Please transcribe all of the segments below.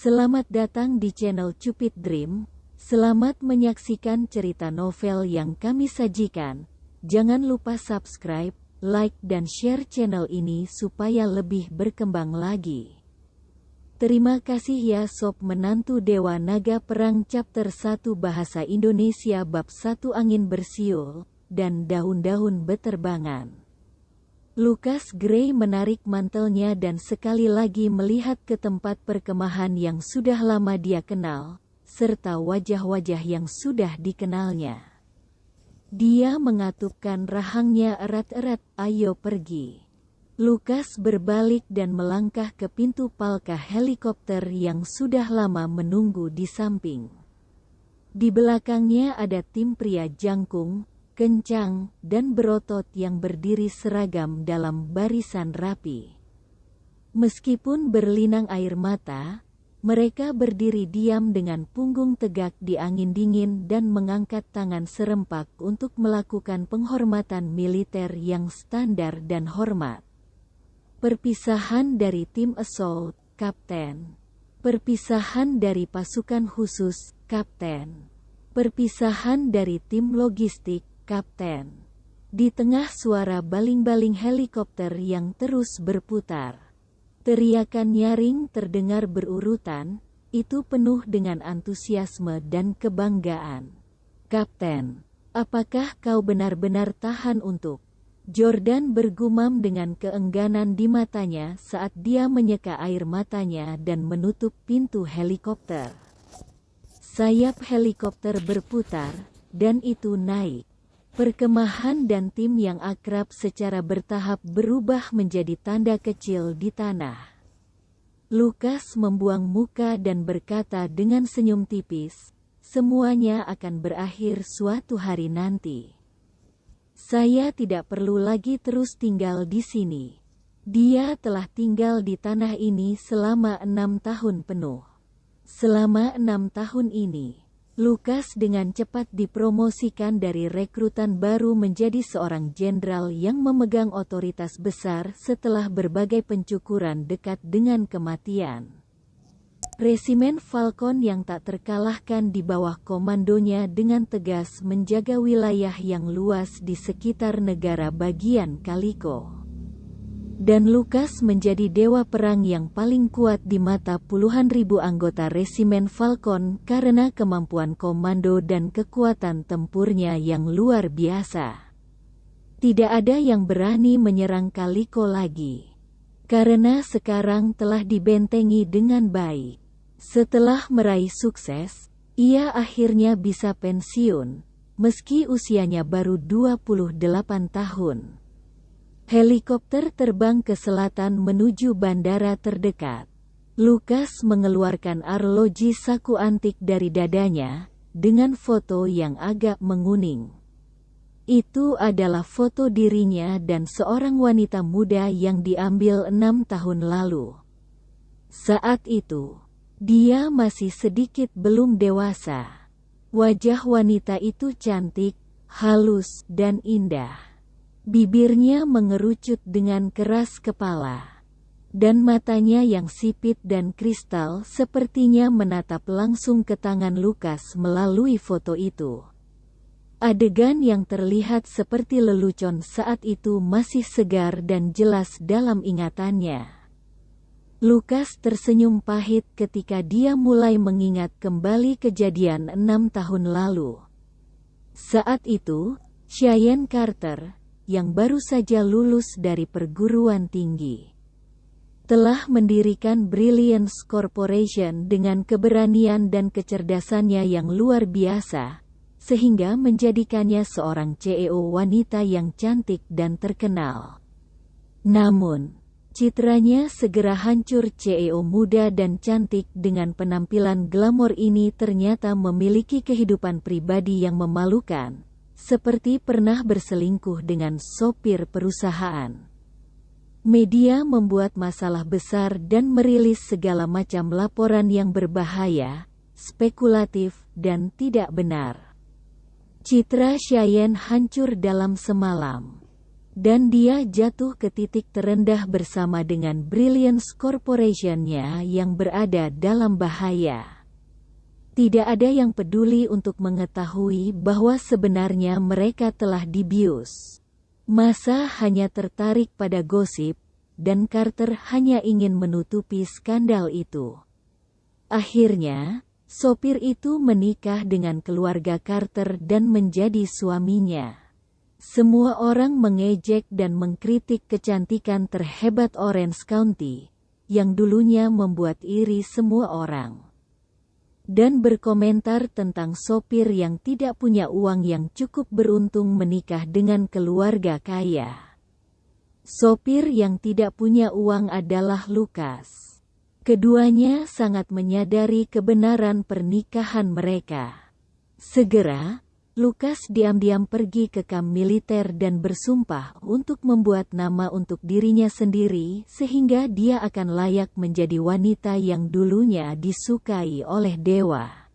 Selamat datang di channel Cupid Dream. Selamat menyaksikan cerita novel yang kami sajikan. Jangan lupa subscribe, like dan share channel ini supaya lebih berkembang lagi. Terima kasih ya Sob Menantu Dewa Naga Perang Chapter 1 Bahasa Indonesia Bab 1 Angin Bersiul dan Daun-daun Beterbangan. Lucas Gray menarik mantelnya dan sekali lagi melihat ke tempat perkemahan yang sudah lama dia kenal, serta wajah-wajah yang sudah dikenalnya. Dia mengatupkan rahangnya erat-erat, "Ayo pergi." Lucas berbalik dan melangkah ke pintu palka helikopter yang sudah lama menunggu di samping. Di belakangnya ada tim pria jangkung, kencang, dan berotot yang berdiri seragam dalam barisan rapi. Meskipun berlinang air mata, mereka berdiri diam dengan punggung tegak di angin dingin dan mengangkat tangan serempak untuk melakukan penghormatan militer yang standar dan hormat. Perpisahan dari tim assault, Kapten. Perpisahan dari pasukan khusus, Kapten. Perpisahan dari tim logistik, Kapten. Di tengah suara baling-baling helikopter yang terus berputar, teriakan nyaring terdengar berurutan, itu penuh dengan antusiasme dan kebanggaan. "Kapten, apakah kau benar-benar tahan untuk?" Jordan bergumam dengan keengganan di matanya saat dia menyeka air matanya dan menutup pintu helikopter. Sayap helikopter berputar, dan itu naik. Perkemahan dan tim yang akrab secara bertahap berubah menjadi tanda kecil di tanah. Lucas membuang muka dan berkata dengan senyum tipis, "Semuanya akan berakhir suatu hari nanti. Saya tidak perlu lagi terus tinggal di sini." Dia telah tinggal di tanah ini selama 6 tahun penuh. Selama 6 tahun ini, Lucas dengan cepat dipromosikan dari rekrutan baru menjadi seorang jenderal yang memegang otoritas besar setelah berbagai pencukuran dekat dengan kematian. Resimen Falcon yang tak terkalahkan di bawah komandonya dengan tegas menjaga wilayah yang luas di sekitar negara bagian Calico. Dan Lucas menjadi dewa perang yang paling kuat di mata puluhan ribu anggota Resimen Falcon karena kemampuan komando dan kekuatan tempurnya yang luar biasa. Tidak ada yang berani menyerang Calico lagi, karena sekarang telah dibentengi dengan baik. Setelah meraih sukses, ia akhirnya bisa pensiun, meski usianya baru 28 tahun. Helikopter terbang ke selatan menuju bandara terdekat. Lucas mengeluarkan arloji saku antik dari dadanya, dengan foto yang agak menguning. Itu adalah foto dirinya dan seorang wanita muda yang diambil 6 tahun lalu. Saat itu, dia masih sedikit belum dewasa. Wajah wanita itu cantik, halus, dan indah. Bibirnya mengerucut dengan keras kepala, dan matanya yang sipit dan kristal sepertinya menatap langsung ke tangan Lucas melalui foto itu. Adegan yang terlihat seperti lelucon saat itu masih segar dan jelas dalam ingatannya. Lucas tersenyum pahit ketika dia mulai mengingat kembali kejadian 6 tahun lalu. Saat itu, Cheyenne Carter, yang baru saja lulus dari perguruan tinggi, telah mendirikan Brilliance Corporation dengan keberanian dan kecerdasannya yang luar biasa, sehingga menjadikannya seorang CEO wanita yang cantik dan terkenal. Namun, citranya segera hancur. CEO muda dan cantik dengan penampilan glamor ini ternyata memiliki kehidupan pribadi yang memalukan, seperti pernah berselingkuh dengan sopir perusahaan. Media membuat masalah besar dan merilis segala macam laporan yang berbahaya, spekulatif, dan tidak benar. Citra Cheyenne hancur dalam semalam. dan dia jatuh ke titik terendah bersama dengan Brilliance Corporation-nya yang berada dalam bahaya. Tidak ada yang peduli untuk mengetahui bahwa sebenarnya mereka telah dibius. Massa hanya tertarik pada gosip, dan Carter hanya ingin menutupi skandal itu. Akhirnya, sopir itu menikah dengan keluarga Carter dan menjadi suaminya. Semua orang mengejek dan mengkritik kecantikan terhebat Orange County, yang dulunya membuat iri semua orang. Dan berkomentar tentang sopir yang tidak punya uang yang cukup beruntung menikah dengan keluarga kaya. Sopir yang tidak punya uang adalah Lucas. Keduanya sangat menyadari kebenaran pernikahan mereka. Segera, Lucas diam-diam pergi ke kamp militer dan bersumpah untuk membuat nama untuk dirinya sendiri sehingga dia akan layak menjadi wanita yang dulunya disukai oleh dewa.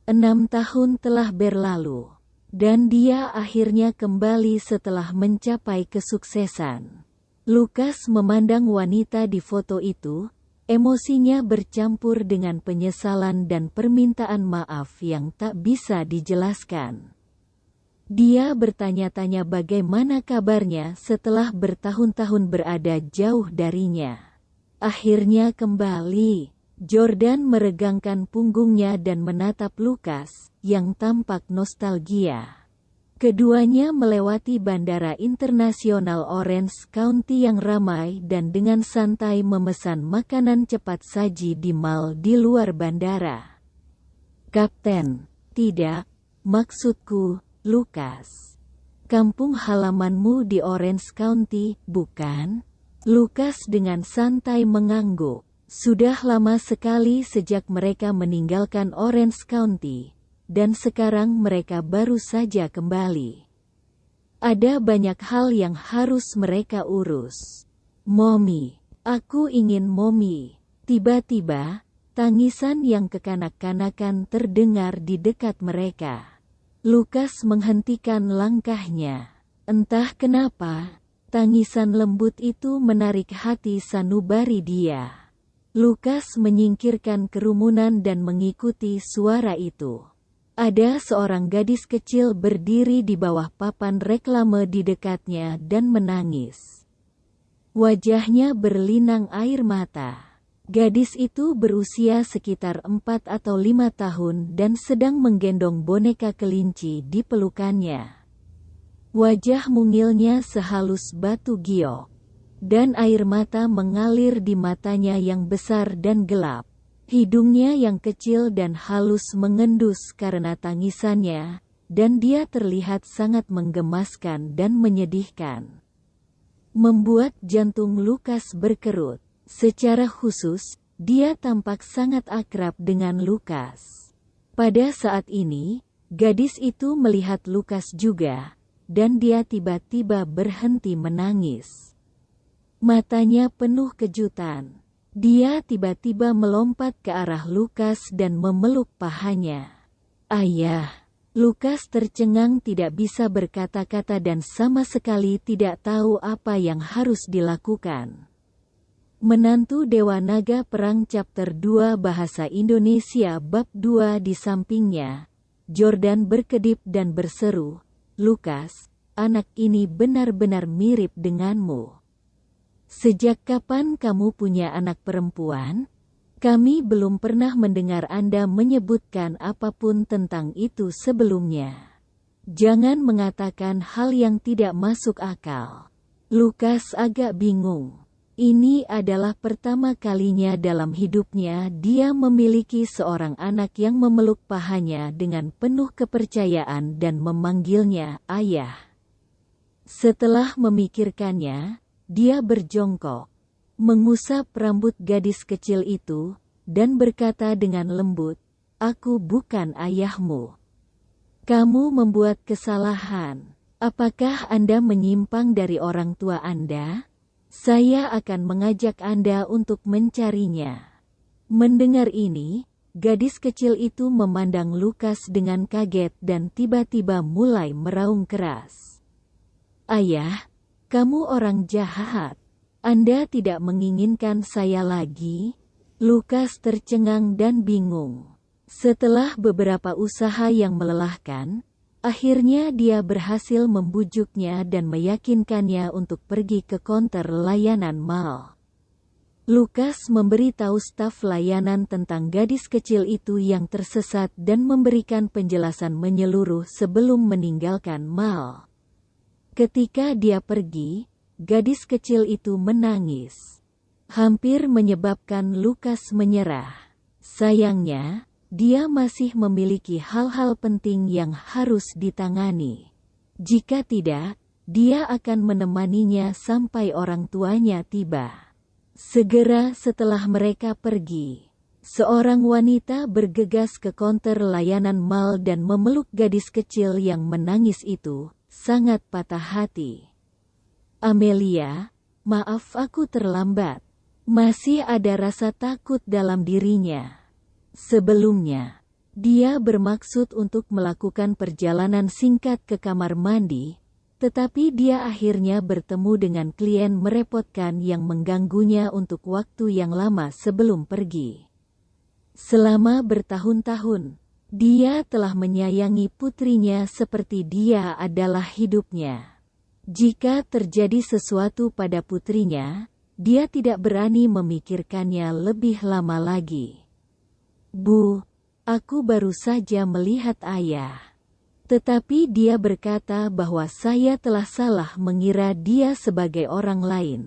6 tahun telah berlalu, dan dia akhirnya kembali setelah mencapai kesuksesan. Lucas memandang wanita di foto itu, emosinya bercampur dengan penyesalan dan permintaan maaf yang tak bisa dijelaskan. Dia bertanya-tanya bagaimana kabarnya setelah bertahun-tahun berada jauh darinya. Akhirnya kembali. Jordan meregangkan punggungnya dan menatap Lucas, yang tampak nostalgia. Keduanya melewati Bandara Internasional Orange County yang ramai dan dengan santai memesan makanan cepat saji di mal di luar bandara. "Kapten, tidak, maksudku, Lucas. Kampung halamanmu di Orange County, bukan?" Lucas dengan santai mengangguk. Sudah lama sekali sejak mereka meninggalkan Orange County. Dan sekarang mereka baru saja kembali. Ada banyak hal yang harus mereka urus. "Mommy, aku ingin Mommy." Tiba-tiba, tangisan yang kekanak-kanakan terdengar di dekat mereka. Lucas menghentikan langkahnya. Entah kenapa, tangisan lembut itu menarik hati sanubari dia. Lucas menyingkirkan kerumunan dan mengikuti suara itu. Ada seorang gadis kecil berdiri di bawah papan reklame di dekatnya dan menangis. Wajahnya berlinang air mata. Gadis itu berusia sekitar 4 atau 5 tahun dan sedang menggendong boneka kelinci di pelukannya. Wajah mungilnya sehalus batu giok, dan air mata mengalir di matanya yang besar dan gelap. Hidungnya yang kecil dan halus mengendus karena tangisannya, dan dia terlihat sangat menggemaskan dan menyedihkan. Membuat jantung Lucas berkerut. Secara khusus, dia tampak sangat akrab dengan Lucas. Pada saat ini, gadis itu melihat Lucas juga, dan dia tiba-tiba berhenti menangis. Matanya penuh kejutan. Dia tiba-tiba melompat ke arah Lucas dan memeluk pahanya. "Ayah." Lucas tercengang, tidak bisa berkata-kata dan sama sekali tidak tahu apa yang harus dilakukan. Menantu Dewa Naga Perang Chapter 2 Bahasa Indonesia Bab 2 di sampingnya, Jordan berkedip dan berseru, "Lucas, anak ini benar-benar mirip denganmu. Sejak kapan kamu punya anak perempuan? Kami belum pernah mendengar Anda menyebutkan apapun tentang itu sebelumnya. Jangan mengatakan hal yang tidak masuk akal." Lucas agak bingung. Ini adalah pertama kalinya dalam hidupnya dia memiliki seorang anak yang memeluk pahanya dengan penuh kepercayaan dan memanggilnya ayah. Setelah memikirkannya, dia berjongkok, mengusap rambut gadis kecil itu, dan berkata dengan lembut, "Aku bukan ayahmu. Kamu membuat kesalahan. Apakah Anda menyimpang dari orang tua Anda? Saya akan mengajak Anda untuk mencarinya." Mendengar ini, gadis kecil itu memandang Lucas dengan kaget dan tiba-tiba mulai meraung keras. "Ayah, Kamu orang jahat. Anda tidak menginginkan saya lagi? Lukas tercengang dan bingung. Setelah beberapa usaha yang melelahkan, akhirnya dia berhasil membujuknya dan meyakinkannya untuk pergi ke konter layanan mal. Lukas memberitahu staf layanan tentang gadis kecil itu yang tersesat dan memberikan penjelasan menyeluruh sebelum meninggalkan mal. Ketika dia pergi, gadis kecil itu menangis, hampir menyebabkan Lukas menyerah. Sayangnya, dia masih memiliki hal-hal penting yang harus ditangani. Jika tidak, dia akan menemaninya sampai orang tuanya tiba. Segera setelah mereka pergi, seorang wanita bergegas ke konter layanan mal dan memeluk gadis kecil yang menangis itu, sangat patah hati. Amelia, maaf aku terlambat. Masih ada rasa takut dalam dirinya. Sebelumnya, dia bermaksud untuk melakukan perjalanan singkat ke kamar mandi, tetapi dia akhirnya bertemu dengan klien merepotkan yang mengganggunya untuk waktu yang lama sebelum pergi. Selama bertahun-tahun, dia telah menyayangi putrinya seperti dia adalah hidupnya. Jika terjadi sesuatu pada putrinya, dia tidak berani memikirkannya lebih lama lagi. Bu, aku baru saja melihat ayah. Tetapi dia berkata bahwa saya telah salah mengira dia sebagai orang lain.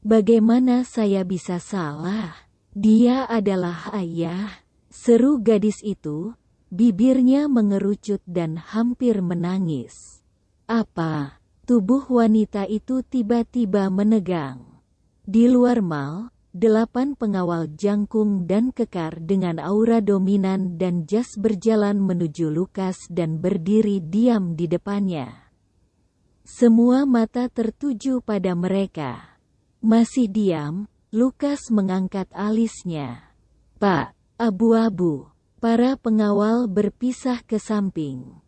Bagaimana saya bisa salah? Dia adalah ayah, seru gadis itu, bibirnya mengerucut dan hampir menangis. Apa? Tubuh wanita itu tiba-tiba menegang. Di luar mal, 8 pengawal jangkung dan kekar dengan aura dominan dan jas berjalan menuju Lukas dan berdiri diam di depannya. Semua mata tertuju pada mereka. Masih diam, Lukas mengangkat alisnya. Pak, abu-abu. Para pengawal berpisah ke samping,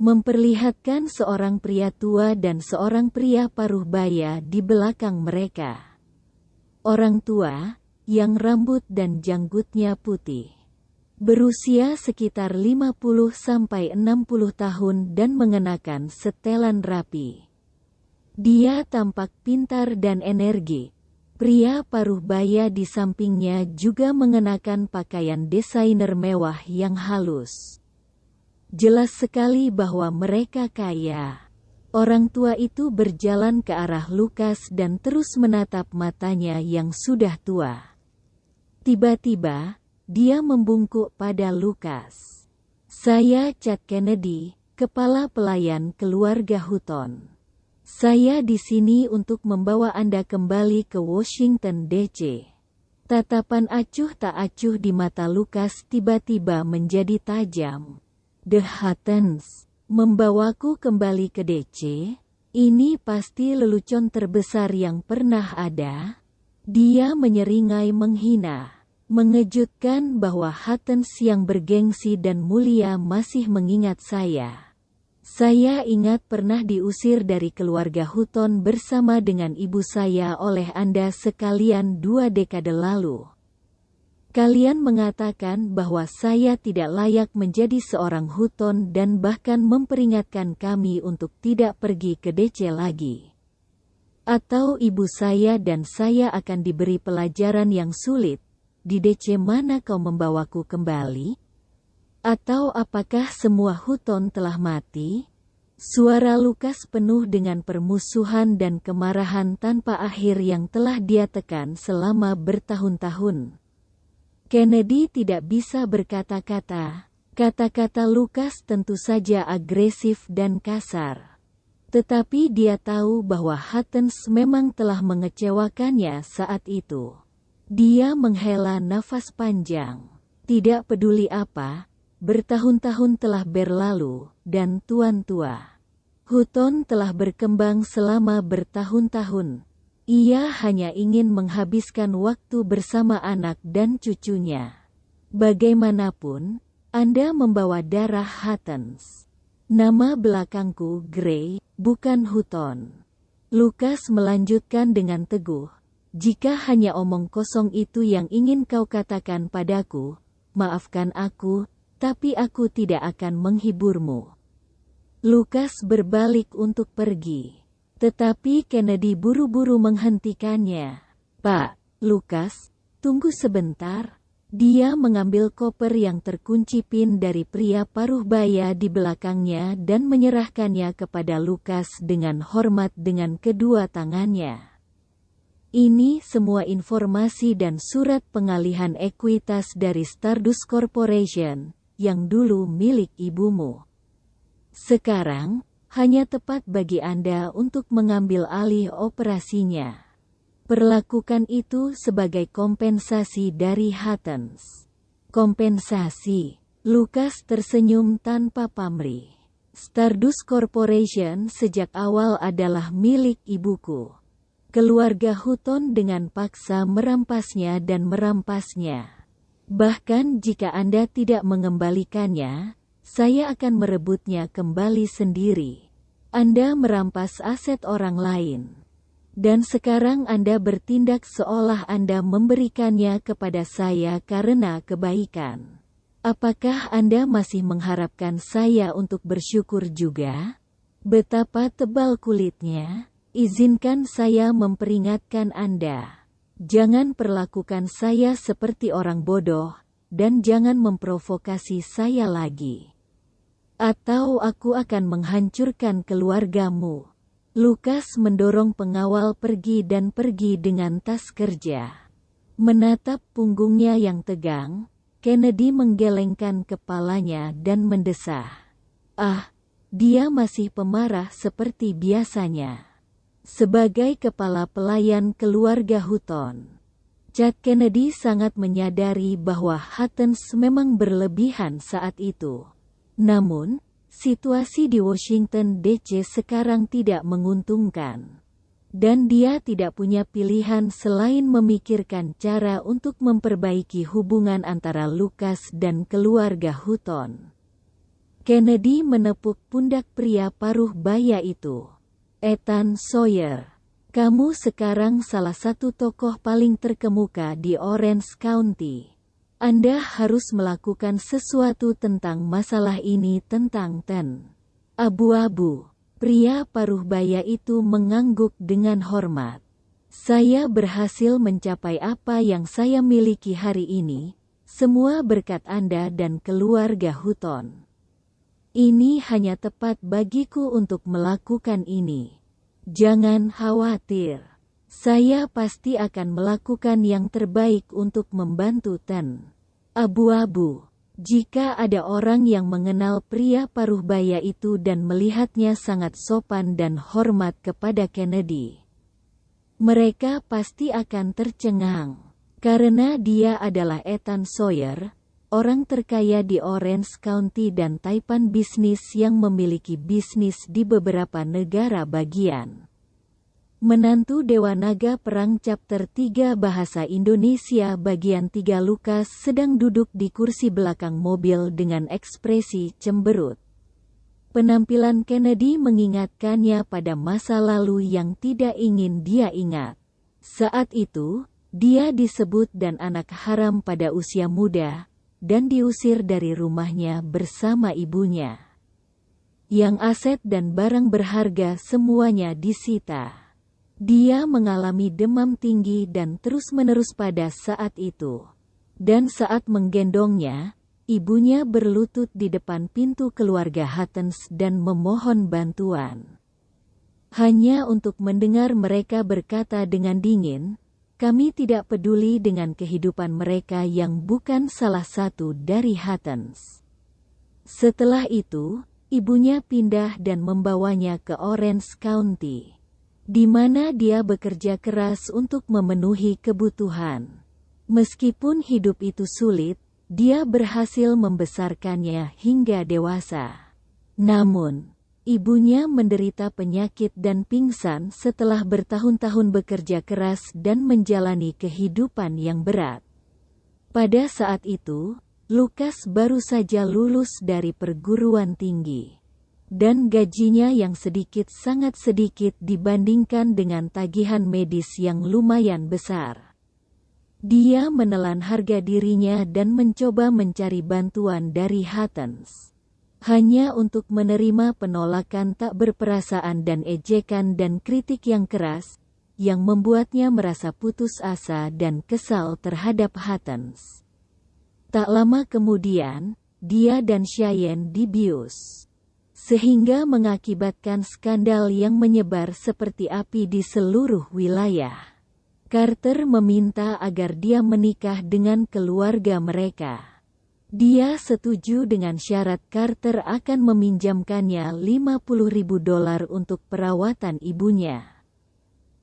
memperlihatkan seorang pria tua dan seorang pria paruh baya di belakang mereka. Orang tua, yang rambut dan janggutnya putih, berusia sekitar 50-60 tahun dan mengenakan setelan rapi. Dia tampak pintar dan energik. Pria paruh baya di sampingnya juga mengenakan pakaian desainer mewah yang halus. Jelas sekali bahwa mereka kaya. Orang tua itu berjalan ke arah Lukas dan terus menatap matanya yang sudah tua. Tiba-tiba, dia membungkuk pada Lukas. Saya Chad Kennedy, kepala pelayan keluarga Hutton. Saya di sini untuk membawa Anda kembali ke Washington DC. Tatapan acuh tak acuh di mata Lukas tiba-tiba menjadi tajam. The Huttons membawaku kembali ke DC? Ini pasti lelucon terbesar yang pernah ada. Dia menyeringai menghina. Mengejutkan bahwa Huttons yang bergengsi dan mulia masih mengingat saya. Saya ingat pernah diusir dari keluarga Hutton bersama dengan ibu saya oleh Anda sekalian 2 dekade lalu. Kalian mengatakan bahwa saya tidak layak menjadi seorang Hutton dan bahkan memperingatkan kami untuk tidak pergi ke DC lagi. Atau ibu saya dan saya akan diberi pelajaran yang sulit. Di DC mana kau membawaku kembali? Atau apakah semua Hutton telah mati? Suara Lukas penuh dengan permusuhan dan kemarahan tanpa akhir yang telah dia tekan selama bertahun-tahun. Kennedy tidak bisa berkata-kata. Kata-kata Lukas tentu saja agresif dan kasar. Tetapi dia tahu bahwa Huttons memang telah mengecewakannya saat itu. Dia menghela nafas panjang. Tidak peduli apa, bertahun-tahun telah berlalu, dan tuan tua Hutton telah berkembang selama bertahun-tahun. Ia hanya ingin menghabiskan waktu bersama anak dan cucunya. Bagaimanapun, Anda membawa darah Huttons. Nama belakangku Gray, bukan Hutton. Lukas melanjutkan dengan teguh, "Jika hanya omong kosong itu yang ingin kau katakan padaku, maafkan aku, tapi aku tidak akan menghiburmu." Lukas berbalik untuk pergi. Tetapi Kennedy buru-buru menghentikannya. "Pak, Lukas, tunggu sebentar." Dia mengambil koper yang terkunci pin dari pria paruh baya di belakangnya dan menyerahkannya kepada Lukas dengan hormat dengan kedua tangannya. "Ini semua informasi dan surat pengalihan ekuitas dari Stardust Corporation, yang dulu milik ibumu. Sekarang, hanya tepat bagi Anda untuk mengambil alih operasinya. Perlakukan itu sebagai kompensasi dari Huttons." "Kompensasi?" Lukas tersenyum tanpa pamrih. "Stardust Corporation sejak awal adalah milik ibuku. Keluarga Hutton dengan paksa merampasnya dan merampasnya. Bahkan jika Anda tidak mengembalikannya, saya akan merebutnya kembali sendiri. Anda merampas aset orang lain. Dan sekarang Anda bertindak seolah Anda memberikannya kepada saya karena kebaikan. Apakah Anda masih mengharapkan saya untuk bersyukur juga? Betapa tebal kulitnya. Izinkan saya memperingatkan Anda. Jangan perlakukan saya seperti orang bodoh, dan jangan memprovokasi saya lagi. Atau aku akan menghancurkan keluargamu." Lukas mendorong pengawal pergi dan pergi dengan tas kerja. Menatap punggungnya yang tegang, Kennedy menggelengkan kepalanya dan mendesah. Dia masih pemarah seperti biasanya. Sebagai kepala pelayan keluarga Hutton, Chad Kennedy sangat menyadari bahwa Huttons memang berlebihan saat itu. Namun, situasi di Washington DC sekarang tidak menguntungkan. Dan dia tidak punya pilihan selain memikirkan cara untuk memperbaiki hubungan antara Lukas dan keluarga Hutton. Kennedy menepuk pundak pria paruh baya itu. "Ethan Sawyer, kamu sekarang salah satu tokoh paling terkemuka di Orange County. Anda harus melakukan sesuatu tentang masalah ini tentang Ten." "Abu-abu." Pria paruh baya itu mengangguk dengan hormat. "Saya berhasil mencapai apa yang saya miliki hari ini, semua berkat Anda dan keluarga Hutton. Ini hanya tepat bagiku untuk melakukan ini. Jangan khawatir. Saya pasti akan melakukan yang terbaik untuk membantu Ten." "Abu-abu." Jika ada orang yang mengenal pria paruh baya itu dan melihatnya sangat sopan dan hormat kepada Kennedy, mereka pasti akan tercengang. Karena dia adalah Ethan Sawyer, orang terkaya di Orange County dan taipan bisnis yang memiliki bisnis di beberapa negara bagian. Menantu Dewa Naga Perang Chapter 3 Bahasa Indonesia Bagian 3. Lukas sedang duduk di kursi belakang mobil dengan ekspresi cemberut. Penampilan Kennedy mengingatkannya pada masa lalu yang tidak ingin dia ingat. Saat itu, dia disebut dan anak haram pada usia muda, dan diusir dari rumahnya bersama ibunya. Yang aset dan barang berharga semuanya disita. Dia mengalami demam tinggi dan terus-menerus pada saat itu. Dan saat menggendongnya, ibunya berlutut di depan pintu keluarga Huttons dan memohon bantuan. Hanya untuk mendengar mereka berkata dengan dingin, "Kami tidak peduli dengan kehidupan mereka yang bukan salah satu dari Huttons." Setelah itu, ibunya pindah dan membawanya ke Orange County, di mana dia bekerja keras untuk memenuhi kebutuhan. Meskipun hidup itu sulit, dia berhasil membesarkannya hingga dewasa. Namun, ibunya menderita penyakit dan pingsan setelah bertahun-tahun bekerja keras dan menjalani kehidupan yang berat. Pada saat itu, Lukas baru saja lulus dari perguruan tinggi. dan gajinya yang sedikit sangat sedikit dibandingkan dengan tagihan medis yang lumayan besar. Dia menelan harga dirinya dan mencoba mencari bantuan dari Hattens. Hanya untuk menerima penolakan tak berperasaan dan ejekan dan kritik yang keras, yang membuatnya merasa putus asa dan kesal terhadap Hattens. Tak lama kemudian, dia dan Cheyenne dibius, sehingga mengakibatkan skandal yang menyebar seperti api di seluruh wilayah. Carter meminta agar dia menikah dengan keluarga mereka. Dia setuju dengan syarat Carter akan meminjamkannya $50.000 untuk perawatan ibunya.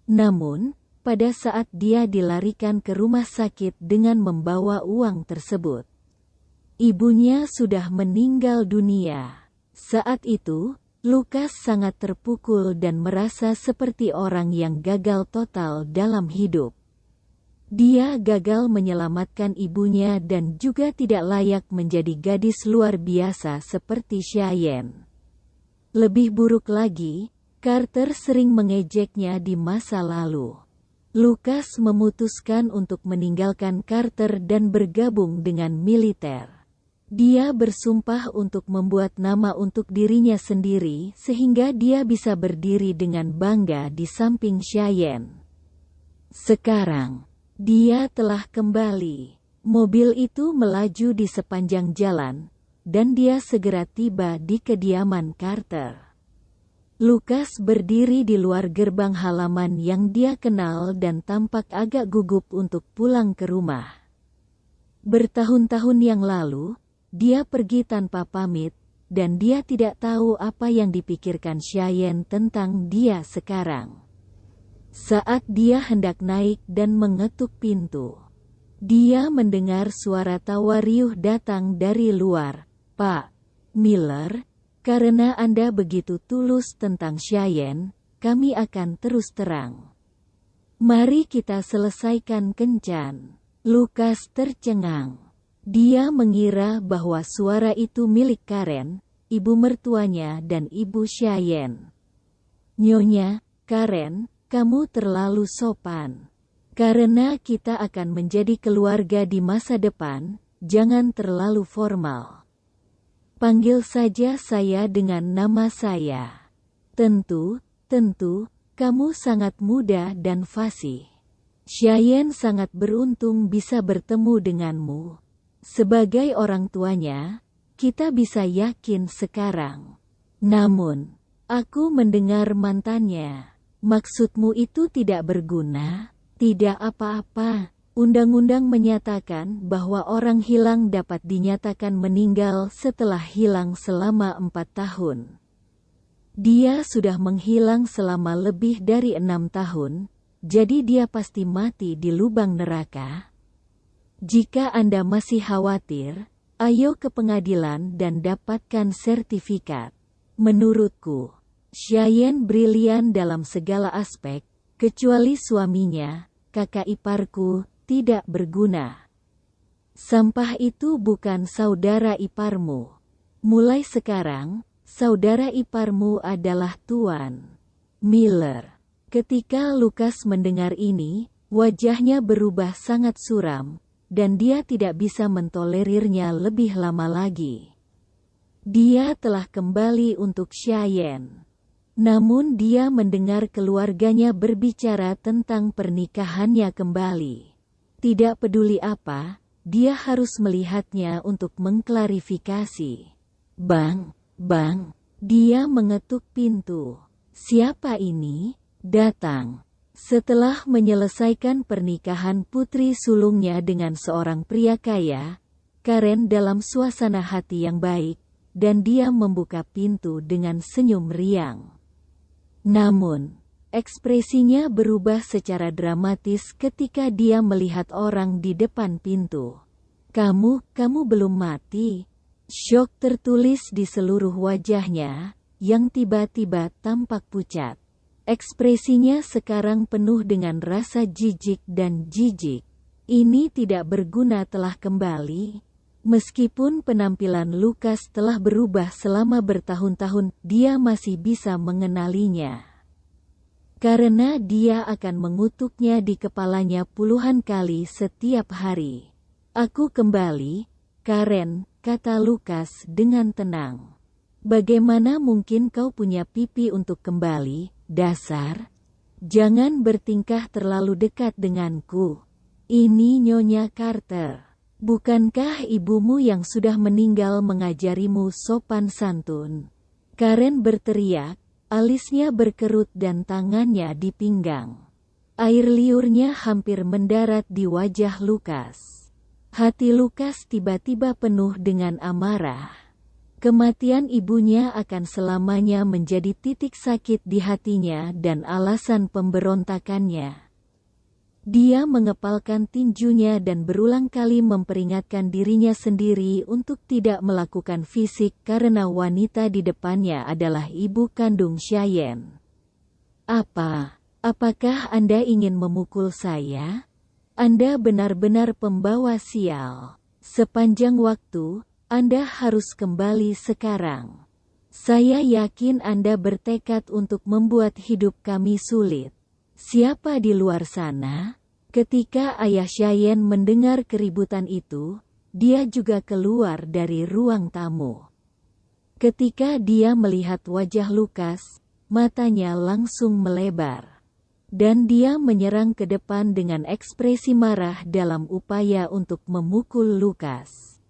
Namun, pada saat dia dilarikan ke rumah sakit dengan membawa uang tersebut, ibunya sudah meninggal dunia. Saat itu, Lucas sangat terpukul dan merasa seperti orang yang gagal total dalam hidup. Dia gagal menyelamatkan ibunya dan juga tidak layak menjadi gadis luar biasa seperti Cheyenne. Lebih buruk lagi, Carter sering mengejeknya di masa lalu. Lucas memutuskan untuk meninggalkan Carter dan bergabung dengan militer. Dia bersumpah untuk membuat nama untuk dirinya sendiri sehingga dia bisa berdiri dengan bangga di samping Cheyenne. Sekarang, dia telah kembali. Mobil itu melaju di sepanjang jalan, dan dia segera tiba di kediaman Carter. Lucas berdiri di luar gerbang halaman yang dia kenal dan tampak agak gugup untuk pulang ke rumah. Bertahun-tahun yang lalu, dia pergi tanpa pamit, dan dia tidak tahu apa yang dipikirkan Cheyenne tentang dia sekarang. Saat dia hendak naik dan mengetuk pintu, dia mendengar suara tawa riuh datang dari luar. "Pak Miller, karena Anda begitu tulus tentang Cheyenne, kami akan terus terang. Mari kita selesaikan kencan." Lucas tercengang. Dia mengira bahwa suara itu milik Karen, ibu mertuanya dan ibu Cheyenne. "Nyonya Karen, kamu terlalu sopan. Karena kita akan menjadi keluarga di masa depan, jangan terlalu formal. Panggil saja saya dengan nama saya." Tentu, kamu sangat muda dan fasih. Cheyenne sangat beruntung bisa bertemu denganmu. Sebagai orang tuanya, kita bisa yakin sekarang. Namun, aku mendengar mantannya. "Maksudmu itu tidak berguna?" "Tidak apa-apa. Undang-undang menyatakan bahwa orang hilang dapat dinyatakan meninggal setelah hilang selama 4 tahun. Dia sudah menghilang selama lebih dari 6 tahun, jadi dia pasti mati di lubang neraka. Jika Anda masih khawatir, ayo ke pengadilan dan dapatkan sertifikat. Menurutku, Cheyenne brilian dalam segala aspek, kecuali suaminya, kakak iparku, tidak berguna. Sampah itu bukan saudara iparmu. Mulai sekarang, saudara iparmu adalah Tuan Miller." Ketika Lucas mendengar ini, wajahnya berubah sangat suram, dan dia tidak bisa mentolerirnya lebih lama lagi. Dia telah kembali untuk Cheyenne. Namun dia mendengar keluarganya berbicara tentang pernikahannya kembali. Tidak peduli apa, dia harus melihatnya untuk mengklarifikasi. Bang, dia mengetuk pintu. "Siapa ini?" "Datang." Setelah menyelesaikan pernikahan putri sulungnya dengan seorang pria kaya, Karen dalam suasana hati yang baik, dan dia membuka pintu dengan senyum riang. Namun, ekspresinya berubah secara dramatis ketika dia melihat orang di depan pintu. Kamu belum mati?" Syok tertulis di seluruh wajahnya, yang tiba-tiba tampak pucat. Ekspresinya sekarang penuh dengan rasa jijik dan jijik. "Ini tidak berguna telah kembali?" Meskipun penampilan Lukas telah berubah selama bertahun-tahun, dia masih bisa mengenalinya. Karena dia akan mengutuknya di kepalanya puluhan kali setiap hari. "Aku kembali, Karen," kata Lukas dengan tenang. "Bagaimana mungkin kau punya pipi untuk kembali, dasar? Jangan bertingkah terlalu dekat denganku. Ini Nyonya Carter. Bukankah ibumu yang sudah meninggal mengajarimu sopan santun?" Karen berteriak, alisnya berkerut dan tangannya di pinggang. Air liurnya hampir mendarat di wajah Lukas. Hati Lukas tiba-tiba penuh dengan amarah. Kematian ibunya akan selamanya menjadi titik sakit di hatinya dan alasan pemberontakannya. Dia mengepalkan tinjunya dan berulang kali memperingatkan dirinya sendiri untuk tidak melakukan fisik karena wanita di depannya adalah ibu kandung Cheyenne. Apakah Anda ingin memukul saya? Anda benar-benar pembawa sial. Sepanjang waktu, Anda harus kembali sekarang. Saya yakin Anda bertekad untuk membuat hidup kami sulit. Siapa di luar sana? Ketika ayah Cheyenne mendengar keributan itu, dia juga keluar dari ruang tamu. Ketika dia melihat wajah Lukas, matanya langsung melebar. Dan dia menyerang ke depan dengan ekspresi marah dalam upaya untuk memukul Lukas.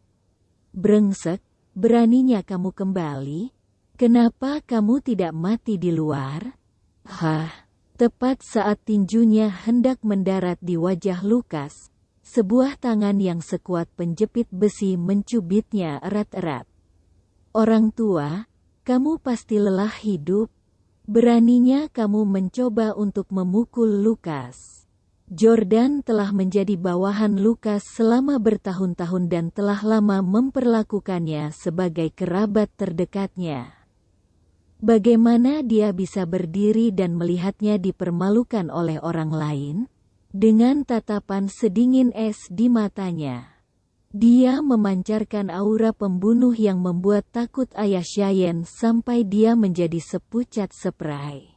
"Brengsek, beraninya kamu kembali? Kenapa kamu tidak mati di luar?" Tepat saat tinjunya hendak mendarat di wajah Lukas, sebuah tangan yang sekuat penjepit besi mencubitnya erat-erat. "Orang tua, kamu pasti lelah hidup. Beraninya kamu mencoba untuk memukul Lukas." Jordan telah menjadi bawahan Lukas selama bertahun-tahun dan telah lama memperlakukannya sebagai kerabat terdekatnya. Bagaimana dia bisa berdiri dan melihatnya dipermalukan oleh orang lain? Dengan tatapan sedingin es di matanya, dia memancarkan aura pembunuh yang membuat takut ayah Cheyenne sampai dia menjadi sepucat spray.